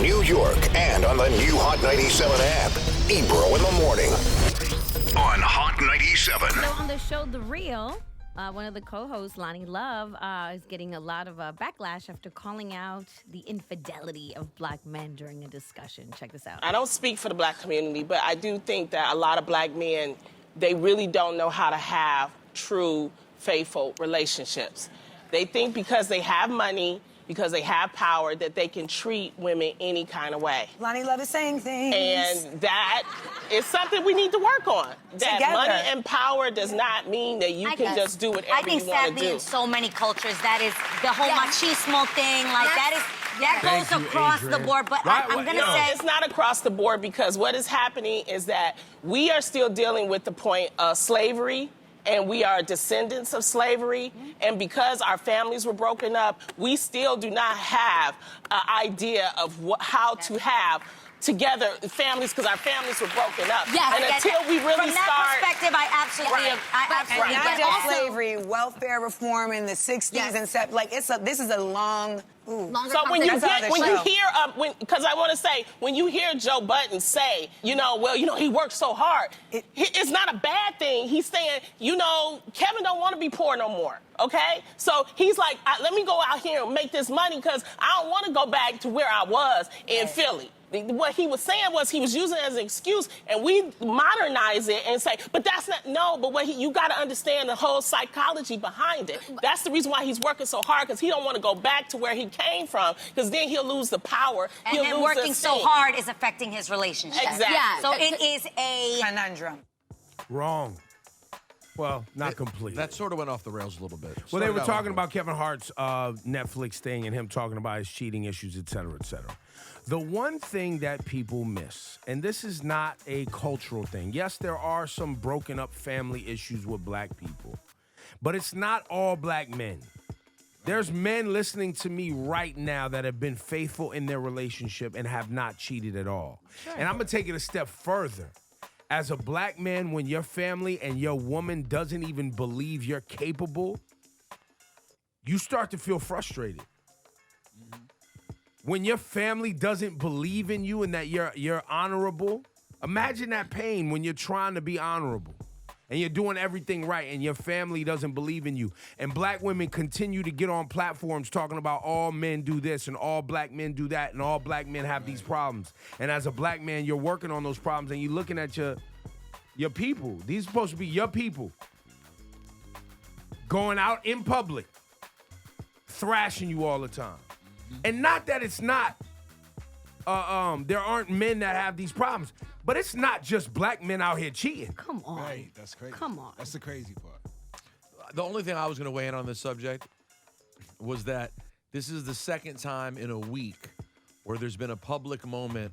New York and on the new Hot 97 app. Ebro in the morning on Hot 97. So on the show The Real, one of the co-hosts, Loni Love, is getting a lot of backlash after calling out the infidelity of black men during a discussion. Check this out. I don't speak for the black community, but I do think that a lot of black men, they really don't know how to have true, faithful relationships. They think because they have money, because they have power, that they can treat women any kind of way. Loni Love is saying things. And that is something we need to work on. That Together. money and power does not mean that you can just do whatever you want to do. I think sadly in so many cultures, that is the whole machismo thing. Like that goes across the board. But I'm going to say it's not across the board, because what is happening is that we are still dealing with the point of slavery. And we are descendants of slavery. And because our families were broken up, we still do not have an idea of how to have together families, because our families were broken up. Yes, and until we really from that perspective, I absolutely Not get just it. slavery, welfare reform in the 60s and 70s. Like, this is a long... Longer So when you conversation. hear, because I want to say, when you hear Joe Budden say, he worked so hard, it's not a bad thing. He's saying, Kevin don't want to be poor no more, okay? So he's like, let me go out here and make this money, because I don't want to go back to where I was in Philly. What he was saying was he was using it as an excuse, and we modernize it and say, but that's not, but you got to understand the whole psychology behind it. That's the reason why he's working so hard, because he don't want to go back to where he came from, because then he'll lose the power. And then working so hard is affecting his relationship. Exactly. Yeah. So it is a conundrum. Wrong. Well, not completely. That sort of went off the rails a little bit. Well, they were talking about Kevin Hart's Netflix thing and him talking about his cheating issues, et cetera, et cetera. The one thing that people miss, and this is not a cultural thing. Yes, there are some broken up family issues with black people, but it's not all black men. There's men listening to me right now that have been faithful in their relationship and have not cheated at all. Sure. And I'm going to take it a step further. As a black man, when your family and your woman doesn't even believe you're capable, you start to feel frustrated. When your family doesn't believe in you and that you're honorable, imagine that pain when you're trying to be honorable and you're doing everything right and your family doesn't believe in you. And black women continue to get on platforms talking about all men do this and all black men do that and all black men have these problems. And as a black man, you're working on those problems and you're looking at your people. These are supposed to be your people. Going out in public, thrashing you all the time. And not that it's not, there aren't men that have these problems, but it's not just black men out here cheating. Come on. Right, that's crazy. Come on. That's the crazy part. The only thing I was going to weigh in on this subject was that this is the second time in a week where there's been a public moment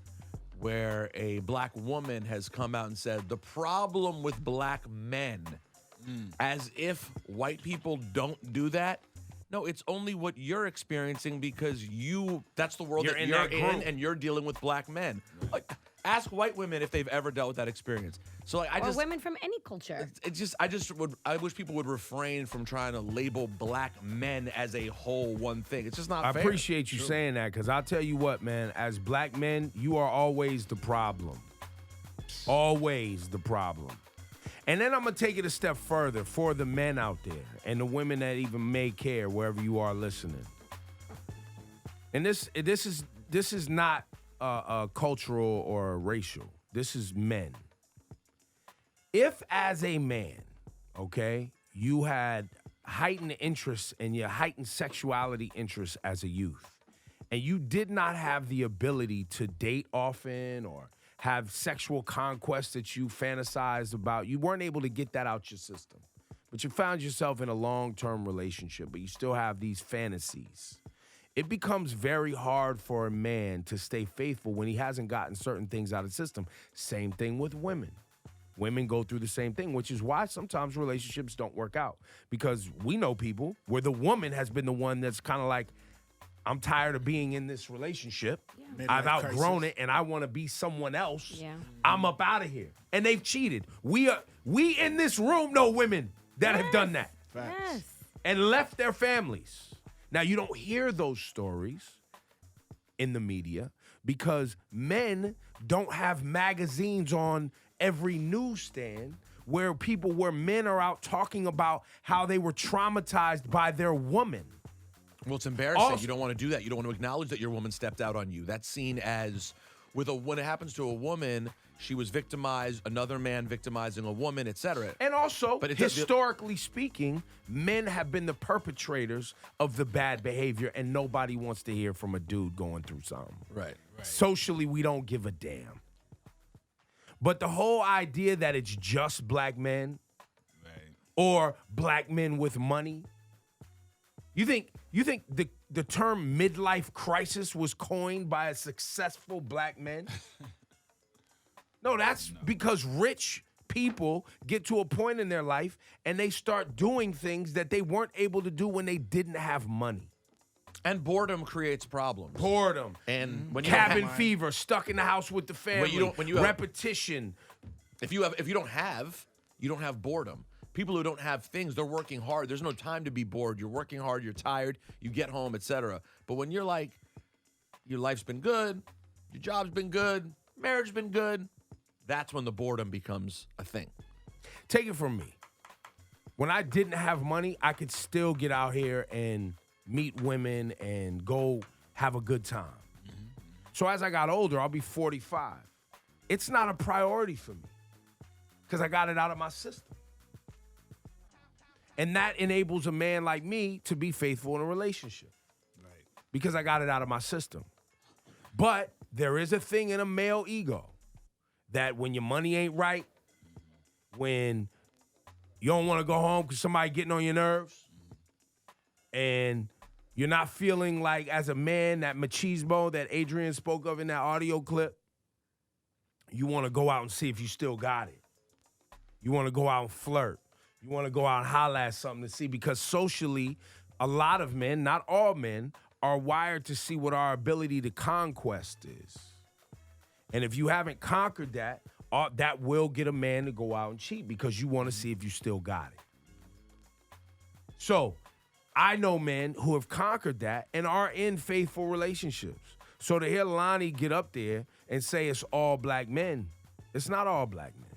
where a black woman has come out and said, the problem with black men, as if white people don't do that. No, it's only what you're experiencing because that's the world that you're in and you're dealing with black men. Like, ask white women if they've ever dealt with that experience. So like, or women from any culture. I wish people would refrain from trying to label black men as a whole one thing. It's just not fair. I appreciate you saying that, because I'll tell you what, man, as black men, you are always the problem. Always the problem. And then I'm going to take it a step further for the men out there and the women that even may care wherever you are listening. And this is not cultural or racial. This is men. If as a man, okay, you had heightened interests and your heightened sexuality interests as a youth, and you did not have the ability to date often or have sexual conquests that you fantasized about. You weren't able to get that out your system. But you found yourself in a long-term relationship, but you still have these fantasies. It becomes very hard for a man to stay faithful when he hasn't gotten certain things out of the system. Same thing with women. Women go through the same thing, which is why sometimes relationships don't work out. Because we know people where the woman has been the one that's kind of like, I'm tired of being in this relationship. Yeah. I've outgrown it, and I want to be someone else. Yeah. I'm up out of here. And they've cheated. We in this room know women that have done that. Yes. And left their families. Now, you don't hear those stories in the media because men don't have magazines on every newsstand where men are out talking about how they were traumatized by their woman. Well, it's embarrassing. You don't want to do that. You don't want to acknowledge that your woman stepped out on you. That's seen as, when it happens to a woman, she was victimized, another man victimizing a woman, etc. And also, historically speaking, men have been the perpetrators of the bad behavior, and nobody wants to hear from a dude going through something. Right. Socially, we don't give a damn. But the whole idea that it's just black men or black men with money, you think the term midlife crisis was coined by a successful black man? No, that's because rich people get to a point in their life and they start doing things that they weren't able to do when they didn't have money. And boredom creates problems. And when you cabin fever, stuck in the house with the family, when you have repetition. If you don't have boredom. People who don't have things, they're working hard. There's no time to be bored. You're working hard, you're tired, you get home, etc. But when you're like, your life's been good, your job's been good, marriage's been good, that's when the boredom becomes a thing. Take it from me. When I didn't have money, I could still get out here and meet women and go have a good time. So as I got older, I'll be 45. It's not a priority for me because I got it out of my system. And that enables a man like me to be faithful in a relationship. Right. Because I got it out of my system. But there is a thing in a male ego that when your money ain't right, when you don't want to go home because somebody getting on your nerves, and you're not feeling like, as a man, that machismo that Adrian spoke of in that audio clip, you want to go out and see if you still got it. You want to go out and flirt. You want to go out and holler at something to see, because socially, a lot of men, not all men, are wired to see what our ability to conquest is. And if you haven't conquered that, that will get a man to go out and cheat because you want to see if you still got it. So I know men who have conquered that and are in faithful relationships. So to hear Loni get up there and say it's all black men, it's not all black men.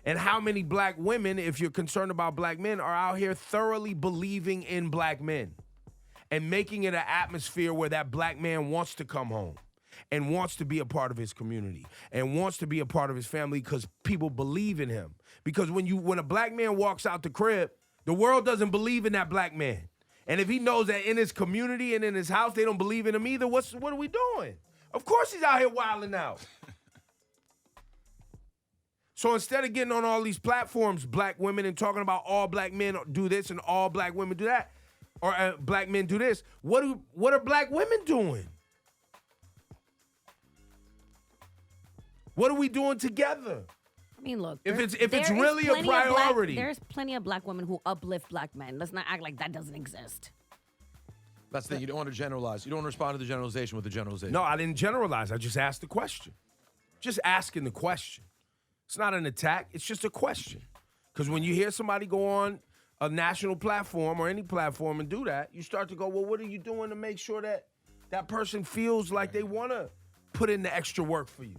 And how many black women, if you're concerned about black men, are out here thoroughly believing in black men and making it an atmosphere where that black man wants to come home and wants to be a part of his community and wants to be a part of his family because people believe in him. Because when a black man walks out the crib, the world doesn't believe in that black man. And if he knows that in his community and in his house they don't believe in him either, what are we doing? Of course he's out here wilding out. So instead of getting on all these platforms, black women, and talking about all black men do this and all black women do that, or black men do this, what are black women doing? What are we doing together? I mean, look. If it's really a priority. There's plenty of black women who uplift black men. Let's not act like that doesn't exist. That's the thing. You don't want to generalize. You don't want to respond to the generalization with the generalization. No, I didn't generalize. I just asked the question. Just asking the question. It's not an attack. It's just a question. Because when you hear somebody go on a national platform or any platform and do that, you start to go, well, what are you doing to make sure that that person feels like they want to put in the extra work for you?